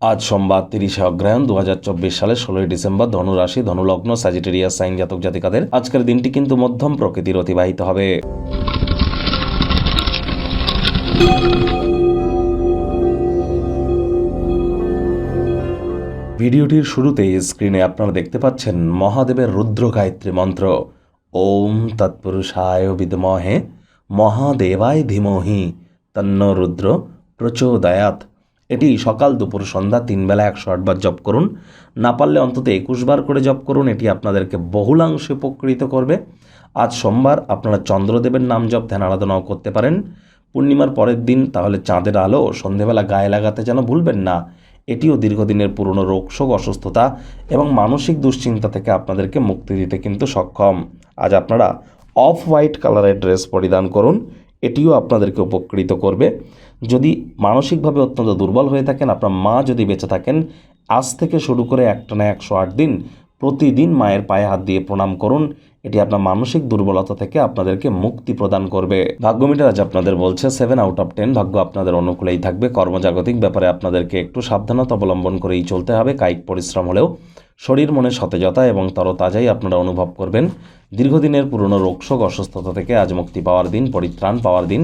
আজ সোমবার 30শে অগ্রহায়ণ 2024 সালের 16ই ডিসেম্বর, ধনুরাশি, ধনুলগ্ন, স্যাজিটেরিয়াস সাইন জাতক জাতিকাদের আজকের দিনটি কিন্তু মধ্যম প্রকৃতির অতিবাহিত হবে। ভিডিওটির শুরুতেই স্ক্রিনে আপনারা দেখতে পাচ্ছেন মহাদেবের রুদ্র গায়ত্রী মন্ত্র। ওম তৎপুরুষায় বিদ্মহে মহাদেবায় ধীমহি তন্ন রুদ্র প্রচোদয়াৎ। এটি সকাল, দুপুর, সন্ধ্যা 3 বেলা 108 বার জপ করুন। না পারলে অন্তত 21 বার করে জপ করুন। এটি আপনাদেরকে বহুলাংশে উপকৃত করবে। আজ সোমবার আপনারা চন্দ্রদেবের নাম জপ, ধ্যান, আরাধনাও করতে পারেন। পূর্ণিমার পরের দিন তাহলে চাঁদের আলো সন্ধেবেলা গায়ে লাগাতে যেন ভুলবেন না। এটিও দীর্ঘদিনের পুরনো রোগশোক, অসুস্থতা এবং মানসিক দুশ্চিন্তা থেকে আপনাদেরকে মুক্তি দিতে কিন্তু সক্ষম। আজ আপনারা অফ হোয়াইট কালারের ড্রেস পরিধান করুন। এটিও আপনাদেরকে উপকৃত করবে। যদি মানসিকভাবে অত্যন্ত দুর্বল হয়ে থাকেন, আপনার মা যদি বেঁচে থাকেন, আজ থেকে শুরু করে একটানা 108 দিন প্রতিদিন মায়ের পায়ে হাত দিয়ে প্রণাম করুন। এটি আপনার মানসিক দুর্বলতা থেকে আপনাদেরকে মুক্তি প্রদান করবে। ভাগ্য মিটার আজ আপনাদের বলছে 7 আউট অফ 10। ভাগ্য আপনাদের অনুকূলেই থাকবে। কর্মজাগতিক ব্যাপারে আপনাদেরকে একটু সাবধানতা অবলম্বন করেই চলতে হবে। কায়িক পরিশ্রম হলেও শরীর মনে সতেজতা এবং তরতাজাই আপনারা অনুভব করবেন। দীর্ঘদিনের পুরনো রোগশোক, অসুস্থতা থেকে আজ মুক্তি পাওয়ার দিন, পরিত্রাণ পাওয়ার দিন।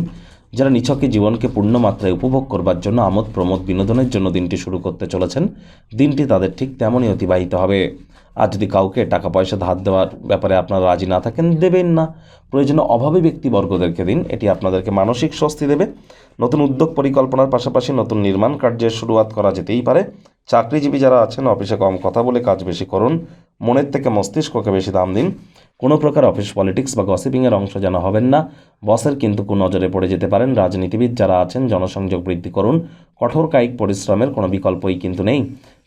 যারা নিছকে জীবনকে পূর্ণ মাত্রায় উপভোগ করবার জন্য, আমোদ প্রমোদ বিনোদনের জন্য দিনটি শুরু করতে চলেছেন, দিনটি তাদের ঠিক তেমনই অতিবাহিত হবে। আজ যদি কাউকে টাকা পয়সা ধার দেওয়ার ব্যাপারে আপনারা রাজি না থাকেন, দেবেন না। প্রয়োজনে অভাবী ব্যক্তিবর্গদেরকে দিন। এটি আপনাদেরকে মানসিক স্বস্তি দেবে। নতুন উদ্যোগ পরিকল্পনার পাশাপাশি নতুন নির্মাণ কার্যের শুরুয়াত করা যেতেই পারে। চাকরিজীবী যারা আছেন, অফিসে কম কথা বলে কাজ বেশি করুন। মনের থেকে মস্তিষ্ককে বেশি দাম দিন। কোনো প্রকার অফিস পলিটিক্স বা গসিপিংয়ের অংশ যেন হবেন না। বসের কিন্তু কুনজরে পড়ে যেতে পারেন। রাজনীতিবিদ যারা আছেন, জনসংযোগ বৃদ্ধি করুন। কঠোর কায়িক পরিশ্রমের কোনো বিকল্পই কিন্তু নেই।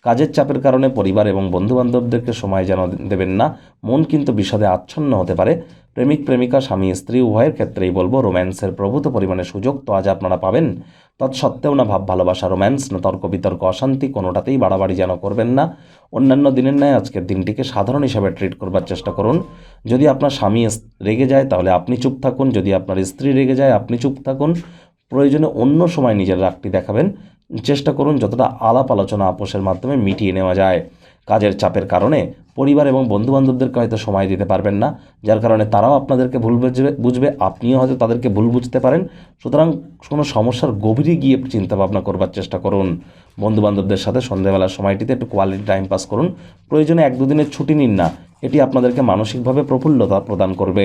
কাজের চাপের কারণে পরিবার এবং বন্ধুবান্ধবদেরকে সময় যেন দেবেন না। মন কিন্তু বিষাদে আচ্ছন্ন হতে পারে। প্রেমিক প্রেমিকা, স্বামী স্ত্রী উভয়ের ক্ষেত্রেই বলবো, রোম্যান্সের প্রভূত পরিমাণে সুযোগ তো আজ আপনারা পাবেন। তৎসত্ত্বেও না ভাব ভালোবাসা, রোম্যান্স, না তর্ক বিতর্ক, অশান্তি, কোনোটাতেই বাড়াবাড়ি যেন করবেন না। অন্যান্য দিনের ন্যায় আজকের দিনটিকে সাধারণ হিসাবে ট্রিট করবার চেষ্টা করুন। যদি আপনার স্বামী রেগে যায় তাহলে আপনি চুপ থাকুন। যদি আপনার স্ত্রী রেগে যায় আপনি চুপ থাকুন। প্রয়োজনে অন্য সময় নিজের রাগটি দেখাবেন। চেষ্টা করুন যতটা আলাপ আলোচনা আপোষের মাধ্যমে মিটিয়ে নেওয়া যায়। কাজের চাপের কারণে পরিবার এবং বন্ধুবান্ধবদেরকে হয়তো সময় দিতে পারবেন না, যার কারণে তারাও আপনাদেরকে ভুল বুঝবে, আপনিও হয়তো তাদেরকে ভুল বুঝতে পারেন। সুতরাং কোনো সমস্যার গভীরে গিয়ে চিন্তাভাবনা করবার চেষ্টা করুন। বন্ধুবান্ধবদের সাথে সন্ধ্যাবেলার সময়টিতে একটু কোয়ালিটি টাইম পাস করুন। প্রয়োজনে 1-2 দিনের ছুটি নিন না। এটি আপনাদেরকে মানসিকভাবে প্রফুল্লতা প্রদান করবে।